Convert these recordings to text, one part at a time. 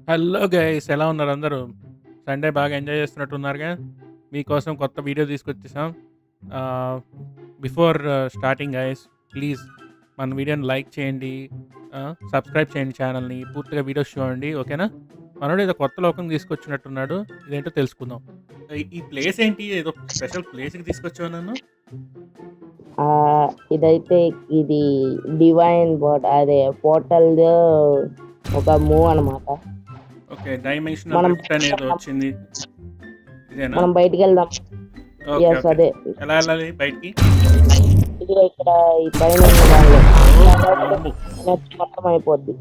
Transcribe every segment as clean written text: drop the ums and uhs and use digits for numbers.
Hello guys, ఎలా ఉన్నారు అందరూ? సండే బాగా ఎంజాయ్ చేస్తున్నట్టున్నారుగా. మీకోసం కొత్త వీడియో తీసుకొచ్చేసాం. ఆహ్, బిఫోర్ స్టార్టింగ్ గైస్, ప్లీజ్ మన వీడియోని లైక్ చేయండి. సబ్స్క్రైబ్ చేయండి ఛానల్‌ని. పూర్తిగా వీడియోస్ చూడండి. ఓకేనా? మనోడు ఏదో కొత్త లోకం తీసుకొచ్చినట్టున్నాడు. ఇదేంటో తెలుసుకుందాం. ఈ ప్లేస్ ఏంటి? ఏదో స్పెషల్ ప్లేస్‌కి తీసుకొచ్చావు నన్ను? ఇదైతే ఇది డివైన్ అదే పోర్టల్‌దో ఒక మూవ్ అనమాట. ఓకే. డైమెన్షనల్ మనం రిఫ్ట్ అనేదో వచ్చింది. ఇదేనా? మనం బయటికెళ్దాం. ఓకే. Yes okay. అదే. ఎలా వెళ్ళాలి బయటికి? ఇదిగో ఇక్కడ ఈ పైన ఉన్న దానిలో వామ్మో! నెక్స్ట్ మొత్తం అయిపోద్ది.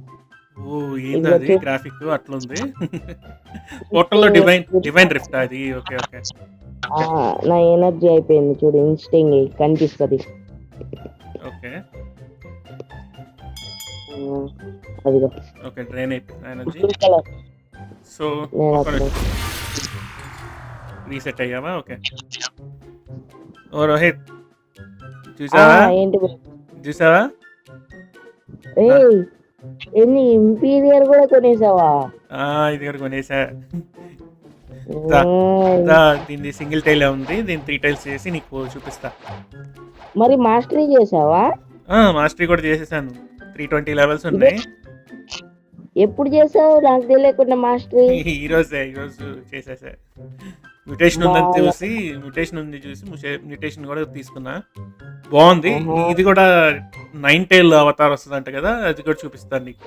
ఓహ్! ఇదిగో ఏందది చూడు గ్రాఫిక్ అట్లుంది. పోర్టల్‌లో డివైన్ రిఫ్టా అది? ఓకే. ఓకే. నా ఎనర్జీ అయిపోయింది చూడు ఇన్స్టింగ్ కనిపిస్తది. ఓకే. అదిగో ఓకే. డ్రైన్ అయిపోయింది ఎనర్జీ. Blue colour. సో, నేను ఒక్క అప్పుడు నిమిషం. రీసెట్ అయ్యావా? ఓకే. ఓ రోహిత్, చూసావా? ఏంటి చూసావా? నా ఎన్ని ఇంపీరియర్ కూడా కొనేసావా? ఇది కూడా కొనేసా. దా దా దీనిది సింగిల్ టైలే ఉంది. దీన్ని 3 టైల్స్ చేసి నీకు చూపిస్తా. మరి మాస్టరీ చేసావా? మాస్టరీ కూడా చేసేసాను. 320 లెవెల్స్ ఉన్నాయి. ఎప్పుడు చేసావు నాకు తెలియకుండా మాస్టరీ? ఈరోజు చేసేసా. మ్యుటేషన్ ఉంది చూసి మ్యుటేషన్ కూడా తీసుకున్నా. బాగుంది. ఇది కూడా 9 టైల్ అవతార్ వస్తుందంట కదా, అది కూడా చూపిస్తాను నీకు.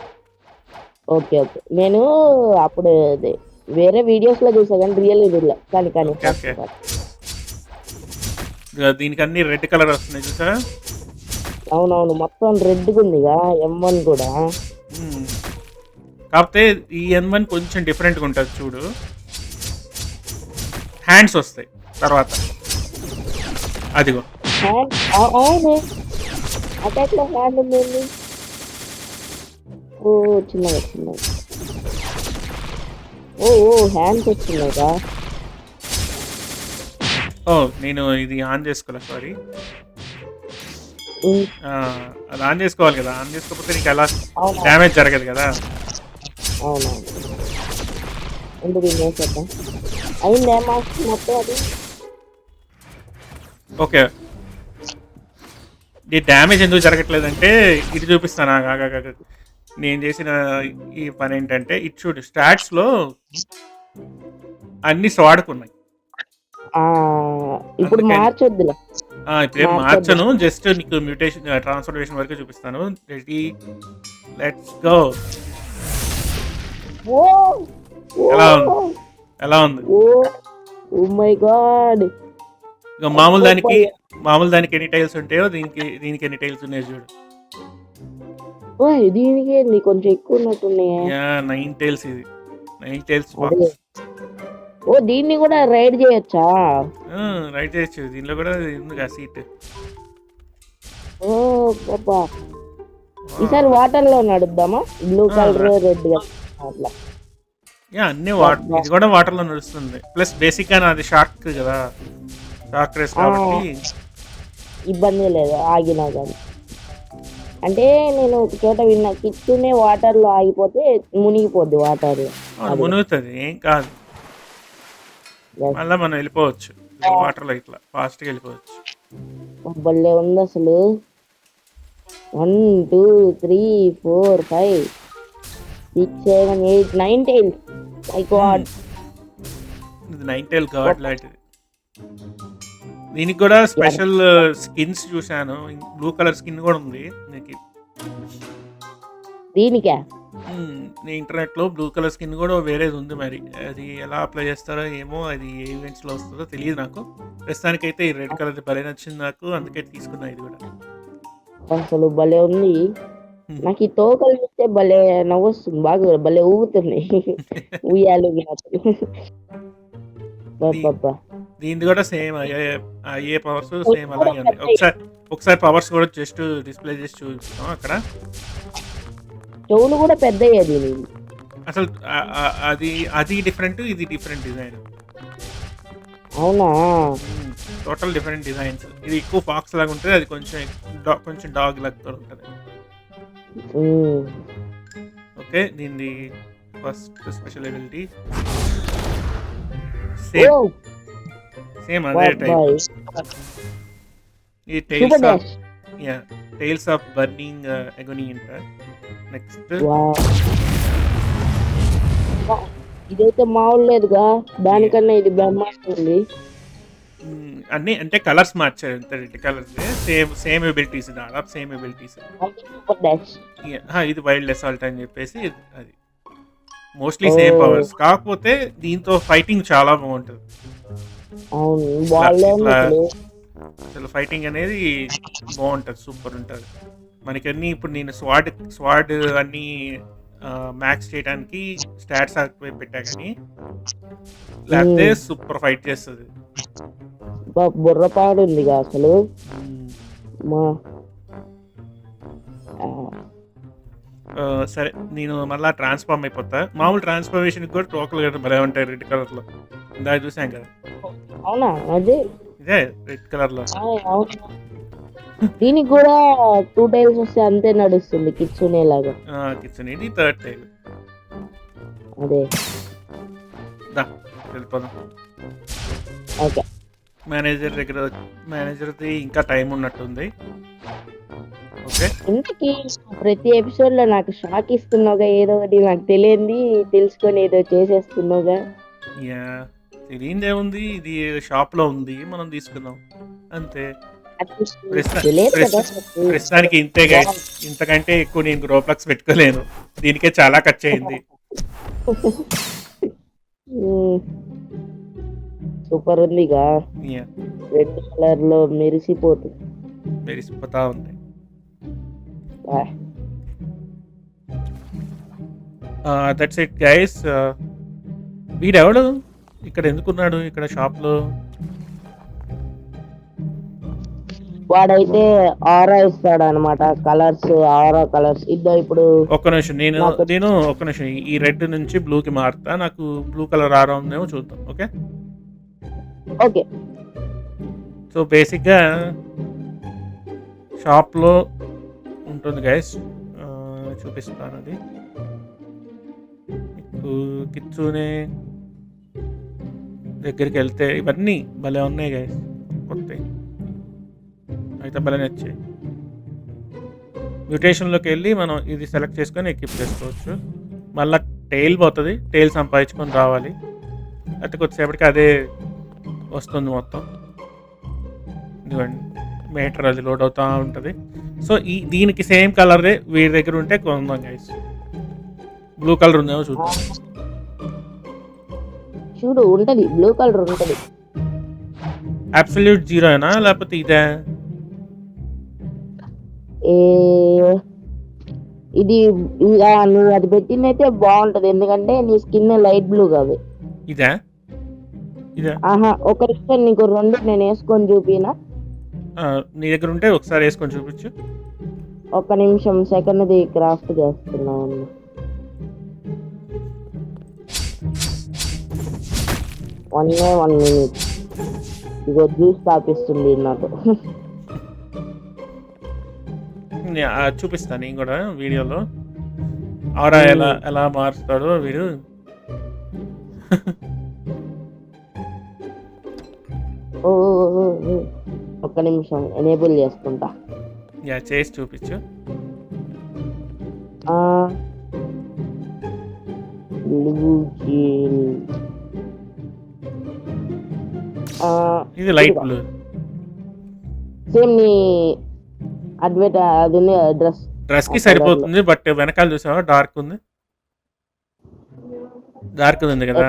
Okay okay. నేను అప్పుడు వేరే వీడియోస్ లో చూసా కానీ రియల్ ఇదిలో కానీ ఓకే. దీనికి అన్ని రెడ్ కలర్ వస్తున్నాయి చూసా. అవునవును మొత్తం రెడ్ ఉందిగా M1 కూడా. కాకపోతే ఈ M1 కొంచెం డిఫరెంట్గా ఉంటుంది చూడు. హ్యాండ్స్ వస్తాయి తర్వాత. అదిగో అవును అటాక్ లో హ్యాండ్ ఉంది. ఓ చిన్నగా ఓ హ్యాండ్స్ వచ్చినాయిగా. నేను ఇది ఆన్ చేసుకోలే, సారీ. అది ఆన్ చేసుకోవాలి కదా, ఆన్ చేసుకోకపోతే నీకు ఎలా డ్యామేజ్ జరగదు కదా. అవునవును. ఎందుకు చేద్దాం అయిందా మాస్టర్ మొత్తం అది? ఓకే. ఈ డ్యామేజ్ ఎందుకు జరగట్లేదంటే ఇది చూపిస్తాను. నేను చేసిన ఈ పని ఏంటంటే ఇది చూడు, స్టాట్స్లో అన్ని స్వాడుకున్నాయి. ఇప్పుడు మార్చొద్దులే. ఇప్పుడేం మార్చను, జస్ట్ నీకు మ్యూటేషన్ ట్రాన్స్ఫర్మేషన్ వరకు చూపిస్తాను. Ready, let's go. ఎలా ఉంది? Oh my God. ఇక మామూలు దానికి ఎన్ని టైల్స్ ఉంటాయో దీనికి ఎన్ని టైల్స్ ఉన్నాయి చూడు. దీనికి కొంచెం ఎక్కువ ఉన్నట్టున్నాయి. 9 టైల్స్. ఇది 9 టైల్స్. ఓ దీన్ని కూడా రైడ్ చేయొచ్చా? రైడ్ చేయొచ్చు. దీనిలో కూడా ఉంది సీట్. ఓ పాపా, ఈసారి వాటర్ లో నడుద్దామా? బ్లూ కలర్ రెడ్ అట్లా. అన్ని వాటర్. ఇది కూడా వాటర్ లో నడుస్తుంది. ప్లస్ బేసిక్ గా నాది షార్క్ కదా, షార్క్ రేస్ కాబట్టి ఇబ్బంది లేదు ఆగినా కానీ. అంటే నేను ఒక చోట విన్నా, కిచ్చునే వాటర్ లో ఆగిపోతే మునిగిపోద్ది వాటర్. మునుగుతుంది, ఏం కాదు. మళ్ళీ మనం వెళ్ళిపోవచ్చు వాటర్ లో, ఇట్లా ఫాస్ట్ గా వెళ్ళిపోవచ్చు. భలే ఉంది అసలు. 1 2 3 4 5 6 7 8 9 టైల్స్. మై గాడ్, ఇది 9 టైల్ గాడ్ లాంటిది. దీనికి కూడా స్పెషల్ స్కిన్స్ చూశాను. బ్లూ కలర్ స్కిన్ కూడా ఉంది దీనికా? ఇంటర్నెట్ లో బ్లూ కలర్ స్కిన్ కూడా వేరేది ఉంది. మరి అది ఎలా అప్లై చేస్తారో ఏమో, అది ఏ ఈవెంట్స్ లో వస్తుందో తెలియదు నాకు. ప్రస్తుతానికైతే ఈ రెడ్ కలర్ భలే నచ్చింది నాకు, అందుకే తీసుకున్నా. ఇది కూడా అసలు భలే ఉంది. నాకు ఈ తోకలు చూస్తే భలే నవ్వొస్తుంది, బాగా భలే ఊగుతున్నాయి. ఉయ్యాలు దీనిది కూడా సేమ్ అయ్యే పవర్స్ సేమ్ అలాగే ఉంది. ఒకసారి పవర్స్ కూడా జస్ట్ డిస్ప్లే చేసి చూపిస్తాం. అక్కడ చెవులు కూడా పెద్దయ్యేది. అసలు అది డిఫరెంట్, ఇది డిఫరెంట్ డిజైన్. అవునా? Total different designs. ఇది ఎక్కువ ఫాక్స్ లాగా ఉంటుంది, అది కొంచెం డాగ్ లాగా ఉంటుంది. ఓకే, దీన్ని first special ability oh same అదే టైప్. బాయ్ ఈ super dash. Tails of burning agony అంట. నెక్స్ట్ వావ్ ఇదైతే మామూలు లేదుగా, దానికన్నా ఇది బ్రహ్మాండంగా ఉంది. అన్ని అంటే కలర్స్ మార్చారు, అంతే రెడ్ కలర్స్. సేమ్ ఎబిలిటీస్, దాదాపు సేమ్ ఎబిలిటీస్. Super dash. ఇది వైల్డ్ అసాల్ట్ అని చెప్పేసి అది మోస్ట్లీ సేమ్ పవర్స్, కాకపోతే దీంతో ఫైటింగ్ చాలా బాగుంటుంది. అవును బాల్ అసలు ఫైటింగ్ అనేది బాగుంటుంది, సూపర్ ఉంటుంది. మనకన్నీ ఇప్పుడు నేను స్వాడ్ అన్నీ మ్యాక్స్ చేయడానికి స్టాట్స్ పెట్టా, కానీ లేకపోతే సూపర్ ఫైట్ చేస్తుంది. బుర్రపాడు ఉందిగా అసలు. మా సరే నేను మళ్ళీ ట్రాన్స్ఫార్మ్ అయిపోతా. మామూలు ట్రాన్స్ఫర్మేషన్ కూడా టోకల్ కదా భలే ఉంటాయి రెడ్ కలర్ లో, ఇందాక చూసాం కదా. అవునా అదే ఇదే రెడ్ కలర్ లో. దీనికి కూడా 2 టైల్స్ వస్తే అంతే నడుస్తుంది, కిచ్చునే లాగా. కిచెన్ ఇది థర్డ్ టైల్. అదే వెళ్ళిపోదాం. ఓకే మేనేజర్ది ఇంకా టైం ఉన్నట్టుంది. ఓకే, ఇంతకీ ప్రతి ఎపిసోడ్ లో నాకు షాక్ ఇస్తున్నావుగా, ఏదో ఒకటి నాకు తెలియంది తెలుసుకొని ఏదో చేసేస్తున్నావుగా. తెలియదేముంది, ఇది షాప్ లో ఉంది, మనం తీసుకున్నాం అంతే. తెలియదు కదా. ప్రస్తుతానికి ఇంతే గైస్, ఇంతకంటే ఎక్కువ నేను రోప్లక్స్ పెట్టుకోలేను, దీనికే చాలా ఖర్చు అయింది. సూపర్ ఉందిగా, రెడ్ కలర్ లో మెరిసిపోతా ఉంది. That's it guys. వీడెవడు ఇక్కడ ఎందుకున్నాడు ఇక్కడ షాప్ లో? వాడైతే ఆరా ఇస్తాడు అనమాట, కలర్స్, ఆరా కలర్స్. ఇప్పుడు ఒక్క నిమిషం, నేను ఒక్క నిమిషం ఈ రెడ్ నుంచి బ్లూకి మారుతా. నాకు బ్లూ కలర్ ఆరా ఉందేమో చూద్దాం. Okay okay. సో బేసిక్గా షాప్లో ఉంటుంది గైస్, చూపిస్తాను. అది మీకు కిచ్చునే దగ్గరికి వెళ్తే ఇవన్నీ భలే ఉన్నాయి గైస్, కొత్త అయితే భలే నచ్చాయి. మ్యూటేషన్లోకి వెళ్ళి మనం ఇది సెలెక్ట్ చేసుకొని ఎక్విప్ చేసుకోవచ్చు. మళ్ళీ టైల్ పోతుంది, టైల్ సంపాదించుకొని రావాలి. అయితే కొద్దిసేపటికి అదే వస్తుంది మొత్తం. ఇదిగోండి మీటర్ అది లోడ్ అవుతూ ఉంటుంది. సో దీనికి సేమ్ కలరే వీడి దగ్గర ఉంటే కొందాం గైస్. బ్లూ కలర్ ఉందేమో చూద్దాం. చూడు ఉంటది, బ్లూ కలర్ ఉంటది. అబ్సల్యూట్ జీరోనా లేకపోతే ఇదే? ఇది నువ్వు అది పెట్టినైతే బాగుంటది, ఎందుకంటే నీ స్కిన్ లైట్ బ్లూ కాదు. ఇదే ఆహా, ఒక నిమిషం నీకు 2 నేను వేసుకొని చూపినా. నీ దగ్గర ఉంటే ఒకసారి వేసుకొని చూపించు. ఒక్క నిమిషం, సెకండ్ది క్రాఫ్ట్ చేస్తున్నాను. One minute. ఇగో జ్యూస్ తాపిస్తుంది నాకు. చూపిస్తాను నేను కూడా వీడియోలో. ఆరా ఎలా మారుస్తాడో వీడు. ఒక్క నిమిషం ఎనేబుల్ చేసుకుంటా. చేసి చూపించు. ఇది లైట్ బ్లూ. సేమ్ నీ అది డ్రెస్ కి సరిపోతుంది, బట్ వెనకాల చూసావా డార్క్ ఉంది కదా,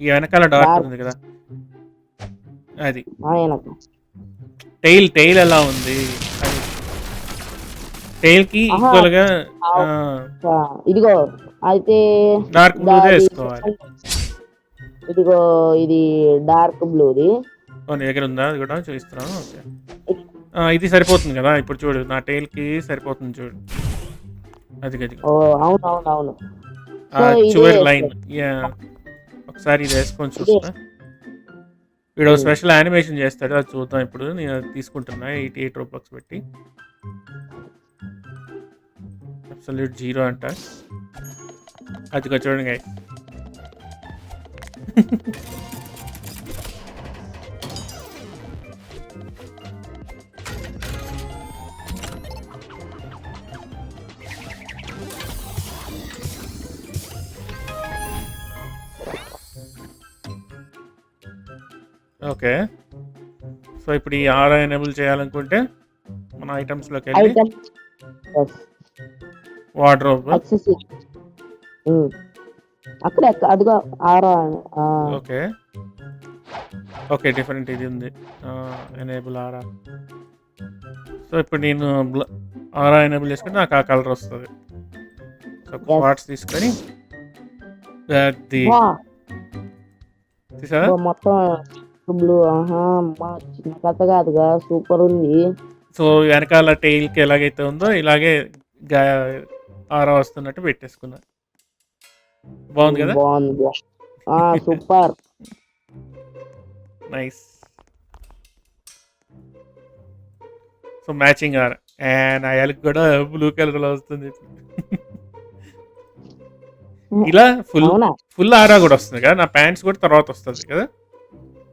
ఈ వెనకాల డార్క్ ఉంది కదా, అది టైల్ ఎలా ఉంది, టైల్ కి ఈక్వల్ గా ఇదిగో అయితే డార్క్ బ్లూ వేసుకోవాలి. ఇదిగో ఇది డార్క్ బ్లూది నీ దగ్గర ఉందా? అది కూడా చూపిస్తున్నాను. ఓకే, ఇది సరిపోతుంది కదా ఇప్పుడు. చూడు నా టైల్ కి సరిపోతుంది, చూడు అది గది. అవునవునవును, చివరి లైన్. ఒకసారి ఇది వేసుకొని చూస్తా. వీడు స్పెషల్ యానిమేషన్ చేస్తాడు, అది చూద్దాం ఇప్పుడు. నేను తీసుకుంటున్నా 88 రూపాయలు పెట్టి. అబ్సల్యూట్ జీరో అంట. అదిగో చూడండి guys. ఓకే. సో ఇప్పుడు ఈ ఆరా ఎనేబుల్ చేయాలనుకుంటే మన ఐటమ్స్లోకి వెళ్ళి ఐటమ్ వార్డ్రోబ్. యాక్సెసరీస్ అక్కడ అదిగో ఆరా ఓకే ఓకే డిఫరెంట్ ఇది ఉంది ఎనేబుల్ ఆరా. సో ఇప్పుడు నేను ఆరా ఎనేబుల్ చేసుకుంటే నాకు ఆ కలర్ వస్తుంది. సో పార్ట్స్ తీసుకొని అది తీసారా? మొత్తం బ్లూ. అమ్మా చిన్న కథ కాదుగా, సూపర్ ఉంది. సో వెనకాల టైల్కి ఎలాగైతే ఉందో ఇలాగే ఆరా వస్తున్నట్టు పెట్టేసుకున్నా. బాగుంది కదా? బాగుంది. Super nice. So matching aura and ఆ ఎలక్ కూడా బ్లూ కలర్లో వస్తుంది. ఇలా ఫుల్ ఆరా కూడా వస్తుంది కదా. నా ప్యాంట్స్ కూడా తర్వాత వస్తుంది కదా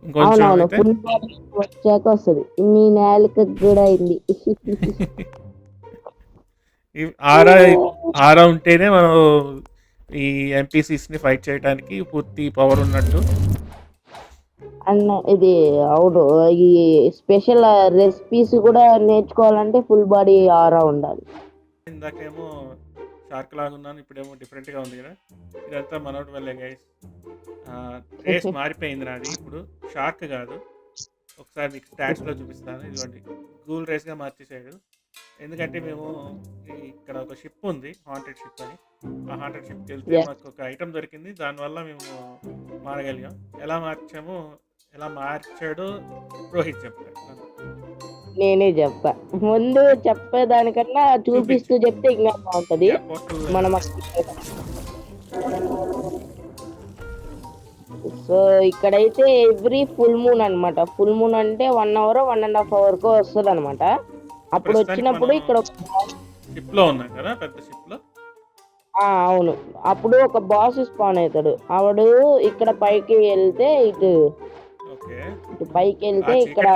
ఇంకొంచెం అయితే. వచ్చాక వస్తుంది. మీ నేలకి కూడా అయింది. ఆరా ఉంటేనే మనం ఈ ఎంపీసీస్ని ఫైట్ చేయడానికి పూర్తి పవర్ ఉన్నట్టు. అన్న ఇది అవును, ఈ స్పెషల్ రెసిపీస్ కూడా నేర్చుకోవాలంటే ఫుల్ బాడీ ఆరా ఉండాలి. ఇందాకేమో షార్క్ లాగా ఉన్నాను, ఇప్పుడేమో డిఫరెంట్గా ఉంది కదా. ఇదంతా మనోటి వల్లే గైస్. రేస్ మారిపోయింది నాది. ఇప్పుడు షార్క్ కాదు, ఒకసారి మీకు స్టాట్స్లో చూపిస్తాను. ఇదిగోండి గూల్ రేస్గా మార్చేసాడు. ఎందుకంటే మేము ఇక్కడ ఒక షిప్ ఉంది, హాంటెడ్ షిప్ అని. ఆ హాంటెడ్ షిప్కి వెళ్తే మాకు ఒక ఐటమ్ దొరికింది, దానివల్ల మేము మారగలిగాం. ఎలా మార్చాడో రోహిత్ చెప్తాడు. నేనే చెప్పా, ముందు చెప్పేదానికన్నా చూపిస్తూ చెప్తే ఇంకా బాగుంటది. మనం సో ఇక్కడైతే ఎవ్రీ ఫుల్ మూన్ అనమాట. ఫుల్ మూన్ అంటే 1 hour 1.5 hour వస్తుంది అనమాట. అప్పుడు వచ్చినప్పుడు ఇక్కడ షిప్ లో ఉన్నాం కదా, పెద్ద షిప్ లో. అవును, అప్పుడు ఒక బాస్ స్పాన్ అవుతాడు. ఆవిడు ఇక్కడ పైకి వెళ్తే ఇటు పైకి వెళ్తే ఇక్కడ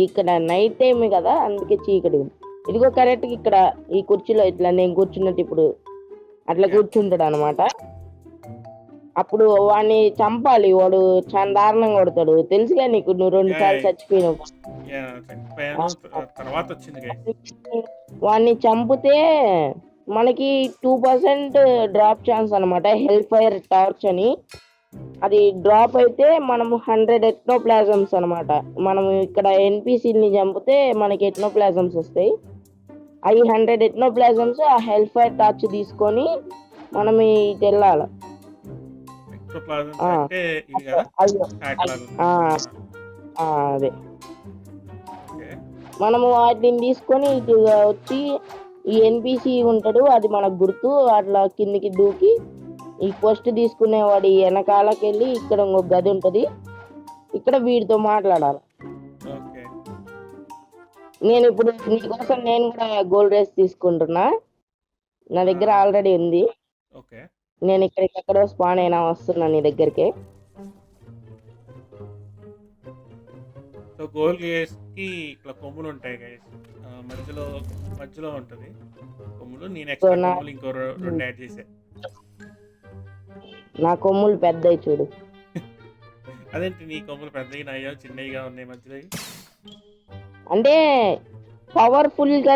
ఇక్కడ నైట్ టైం కదా, అందుకే చీకటి. ఇదిగో కరెక్ట్ ఇక్కడ ఈ కుర్చీలో ఇట్లా నేను కూర్చున్నట్టు ఇప్పుడు అట్లా కూర్చుంటాడు అనమాట. అప్పుడు వాడిని చంపాలి, వాడు చాలా దారుణంగా కొడతాడు. తెలుసుగా నీకు, నువ్వు 2 సార్లు చచ్చిపోయినావు. వాడిని చంపితే మనకి 2% డ్రాప్ ఛాన్స్ అనమాట. హెల్ ఫైర్ టార్చ్ అని అది డ్రాప్ అయితే మనము 100 ఎట్నోప్లాజమ్స్ అనమాట. మనం ఇక్కడ ఎన్పిసిని చంపితే మనకి ఎట్నోప్లాజమ్స్ వస్తాయి. అవి 100 ఎట్నోప్లాజమ్స్ ఆ హెల్ ఫైర్ టార్చ్ తీసుకొని మనం ఇటు వెళ్ళాలి. అదే మనము వాటిని తీసుకొని ఇటు వచ్చి ఈ ఎన్పిసి ఉంటాడు, అది మనకు గుర్తు. అట్లా కిందికి దూకి ఈ పోస్ట్ తీసుకునేవాడి వెనకాలకి వెళ్ళి ఇక్కడ ఇంకొక గది ఉంటది, ఇక్కడ వీడితో మాట్లాడాలి. నేను ఇప్పుడు నీకోసం నేను కూడా గోల్డ్ రేస్ తీసుకుంటున్నా, నా దగ్గర ఆల్రెడీ ఉంది. నేను ఎక్కడో స్పాన్ అయినా వస్తున్నా నీ దగ్గరికి. సో గోల్డ్ రేస్ కి ఇట్లా కొమ్ములు ఉంటాయి గైస్, మధ్యలో ఉంటది కొమ్ములు. నేను ఎక్స్ట్రా కొమ్ములు ఇంకో 2 యాడ్ చేసా. నా కొమ్ములు పెద్దవి చూడు. అదేంటి నీ కొమ్ములు పెద్దగా చిన్నవిగా ఉన్నాయి మధ్యలో? అంటే పవర్ఫుల్ గా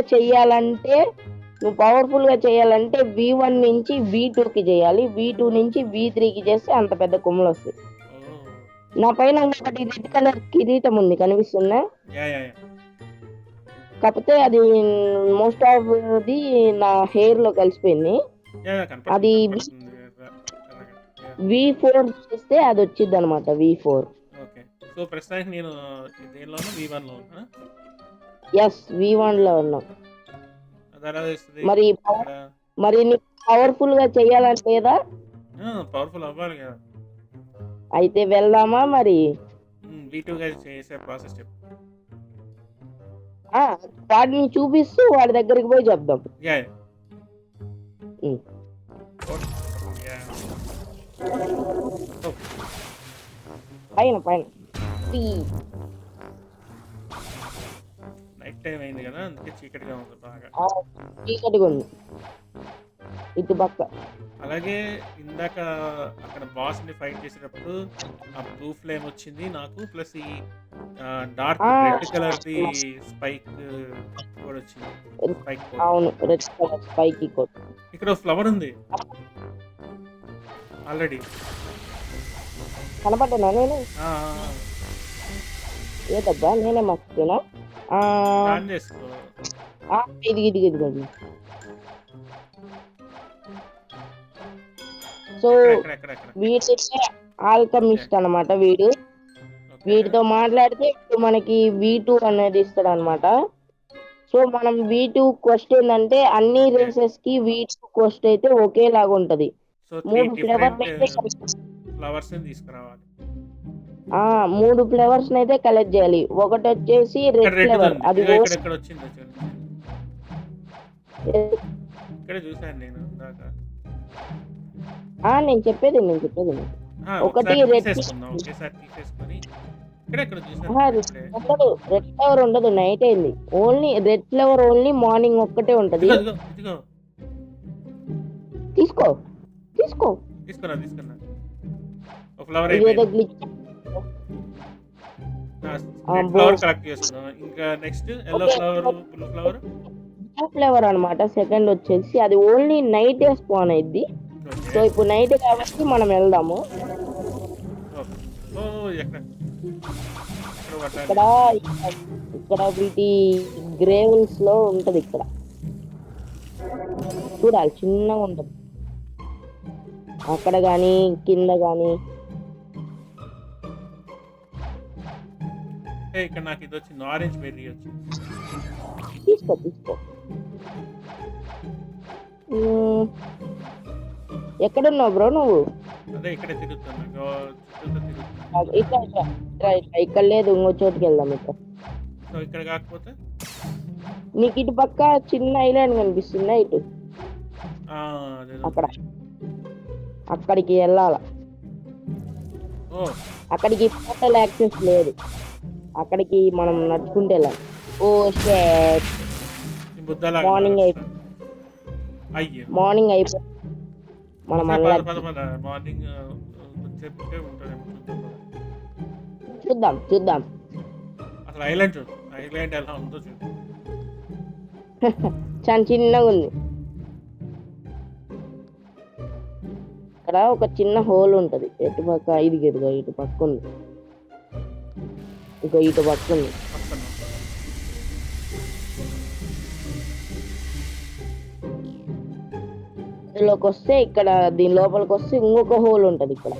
చెయ్యాలంటే V1 నుంచి V2కి చేయాలి, V2 నుంచి V3కి చేస్తే అంత పెద్ద కొమ్ములు వస్తాయి. నా పైన ఒకటి రెడ్ కలర్ కిరీటం ఉంది, కనిపిస్తుందా? కాకపోతే అది మోస్ట్ ఆఫ్ ది నా హెయిర్ లో కలిసిపోయింది. అది V4 చేస్తే అది వచ్చింది అనమాట. V4. సో ప్రస్తుతానికి నేను దేనిలోనూ V1 లో ఉన్నా. ఎస్, V1 లో ఉన్నాం. మరి నీకు పవర్ఫుల్ గా చెయ్యాలంటే కదా, పవర్ఫుల్ అవ్వాలి కదా. అయితే వెళ్దామా మరి? V2 గా చేసే ప్రాసెస్ చెప్పు. వాడిని చూపిస్తూ వాడి దగ్గరికి పోయి చెప్దాం. పైన పైన నైట్ టైం అయింది కదా, అందుకే చీకటిగా ఉంది బాగా. చీకటిగా ఉంది ఇటు పక్క. అలాగే ఇందాక అక్కడ బాస్ ని ఫైట్ చేసేటప్పుడు ఆ బ్లూ ఫ్లేమ్ వచ్చింది నాకు, ప్లస్ ఈ dark red colour the spike కూడా వచ్చింది. స్పైక్ అవును, రెడ్ కలర్ స్పైక్ కోట్. ఇక్కడ ఫ్లవర్ ఉంది ఆల్రెడీ కనపడ్డా నేను. ఏదబ్బా నేనే మర్చిపోయినా. చేసుకో. ఇది సో వీడైతే ఆల్కమిస్ట్ అనమాట. వీటితో మాట్లాడితే ఇప్పుడు మనకి V2 అనేది ఇస్తాడు అనమాట. సో మనం V2 క్వెస్ట్ ఏంటంటే అన్ని రేసెస్ కి V2 క్వెస్ట్ అయితే ఒకేలాగా ఉంటది. 3 ఫ్లవర్స్ తీసుకురావాలి. 3 ఫ్లేవర్స్ అయితే కలెక్ట్ చేయాలి. ఒకటి వచ్చేసి రెడ్ ఫ్లేవర్, అది ఇక్కడ వచ్చింది. ఇక్కడ చూసాను నేను ఇందాక. నేను చెప్పేది ఒకటి రెడ్ రెడ్ ఫ్లేవర్ ఉండదు, నైట్ అయింది. Only red flavour only morning ఒక్కటే ఉంటది. తీసుకో తీసుకున్నా. ఒక ఫ్లవర్ కలెక్ట్ చేసుకున్నాం. ఇంకా next yellow flower, blue flower. Blue flavour అనమాట. సెకండ్ వచ్చేసి అది ఓన్లీ నైట్ స్పాన్ అయింది. సో ఇప్పుడు నైట్ కాబట్టి మనం వెళ్దాము. ఇక్కడ వీటి గ్రేవెల్స్ లో ఉంటది. ఇక్కడ చూడాలి, చిన్నగా ఉంటది. అక్కడ గాని కింద గాని. ఇక్కడ నాకు ఇది వచ్చింది, ఆరెంజ్ బెర్రీ వచ్చింది. తీసుకో. ఎక్కడున్నావు బ్రో నువ్వు? అదే ఇక్కడ తిరుగుతున్నా. ఇక్కడ లేదు, ఇంకో చోటుకి వెళ్దాం. ఇక్కడ కాకపోతే నీకు ఇటు పక్క చిన్న ఐలాండ్ కనిపిస్తుందా? ఇటు అక్కడికి వెళ్ళాల. అక్కడికి పోర్టల్ యాక్సెస్ లేదు, అక్కడికి మనం నడుచుకుంటూ వెళ్ళాలి. మార్నింగ్ అయిపోయి మనం చూద్దాం. అసలు ఐలాండ్ ఎలా ఉందో చూద్దాం. చాలా చిన్నగా ఉంది. ఇక్కడ ఒక చిన్న హోల్ ఉంటది. ఎటు పక్క ఇటు పక్క ఉంది. ఇటు పక్క ఉంది. ఇందులోకి వస్తే ఇక్కడ దీని లోపలికి వస్తే ఇంకొక హోల్ ఉంటది. ఇక్కడ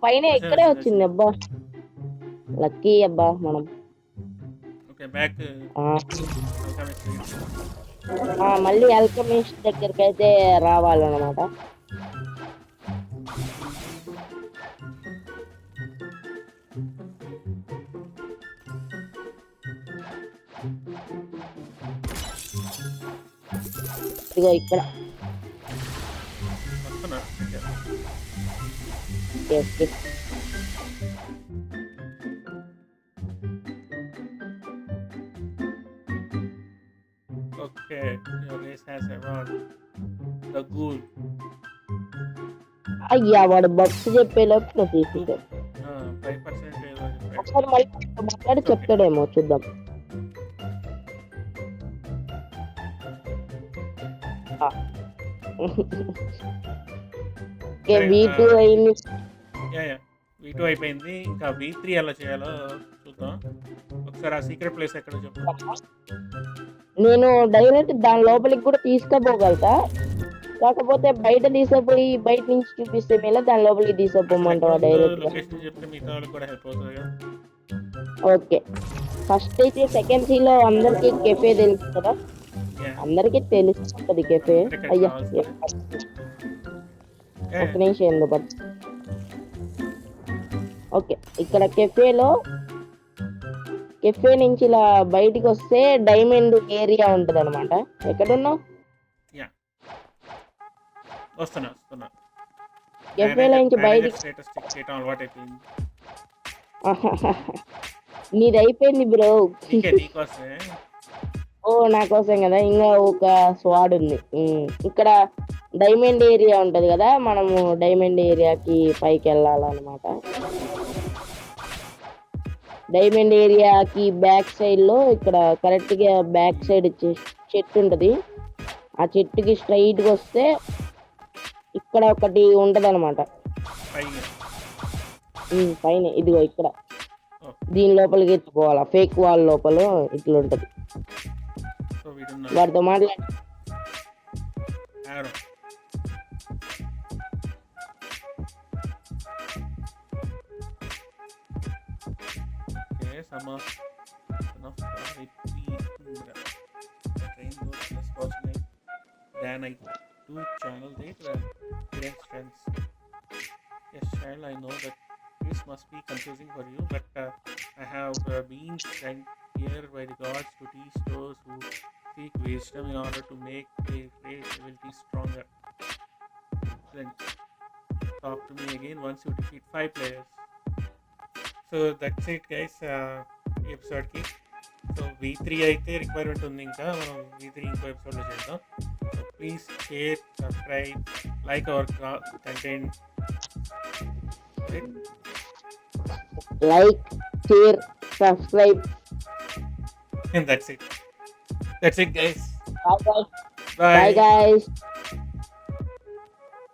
పైన ఇక్కడే వచ్చింది. అబ్బా లక్కీ అబ్బా మనం. మళ్ళీ ఆల్కెమిస్ట్ దగ్గరికి అయితే రావాలన్నమాట. ఇదిగో ఇక్కడ అయ్యా వాడు బక్స్ చెప్పేలోపు నువ్వు తీసుకుంటావు. ఒకసారి మళ్ళీ మాట్లాడి చెప్తాడేమో, చూద్దాం. V2 అయింది. V2 అయిపోయింది. ఇంకా V3 ఎలా చేయాలో చూద్దాం. ఒకసారి ఆ సీక్రెట్ ప్లేస్ ఎక్కడో చెప్పు. నేను డైరెక్ట్ దాని లోపలికి కూడా తీసుకుపోగలుగుతా, కాకపోతే బయట తీసుకుపోయి బయట నుంచి చూపిస్తే మేళ దాని లోపలికి తీసుకుపోమంటావా డైరెక్ట్? ఓకే. ఫస్ట్ అయితే సెకండ్ సీ లో అందరికి కెఫే తెలుసు కదా, అందరికి తెలుస్తుంది కెఫే. అయ్యా ఒక నిమిషం ఎందుకు బట్. కెఫే నుంచి ఇలా బయటికి వస్తే డైమండ్ ఏరియా ఉంటది అనమాట. ఎక్కడున్నావు? యా వస్తున్నా కెఫేలో నుంచి మేనేజర్ బయటికి స్టేటస్ చెక్ చేయడం అలవాటు అయిపోయింది. నీది అయిపోయింది బ్రో. నీకోసమే. ఓ నా కోసం కదా, ఇంకా ఒక స్వాడ్ ఉంది. ఇక్కడ డైమండ్ ఏరియా ఉంటది కదా, మనము డైమండ్ ఏరియాకి పైకి వెళ్ళాలన్నమాట. డైమండ్ ఏరియాకి బ్యాక్ సైడ్ లో ఇక్కడ కరెక్ట్ గా బ్యాక్ సైడ్ చెట్టు ఉంటది. ఆ చెట్టుకి స్ట్రైట్ గా వస్తే ఇక్కడ ఒకటి ఉంటది అనమాట. పైన ఇదిగో ఇక్కడ దీని లోపలికి ఎత్తుకోవాలా, ఫేక్ వాల్ లోపల ఇట్లా ఉంటది. వాడితో మాట్లాడి Then I do channel date hidden strengths. Yes, child, I know that this must be confusing for you, but I have been sent here by the gods to teach those who seek wisdom in order to make their faith ability stronger. Then talk to me again once you defeat 5 players. So that's it, guys. Episode ki. So V3 అయితే requirement ఉంది, ఇంకా మనం V3 ఇంకో ఎపిసోడ్లో చేద్దాం. So please share, subscribe, like our content. Like, share, subscribe. That's it guys. Bye guys.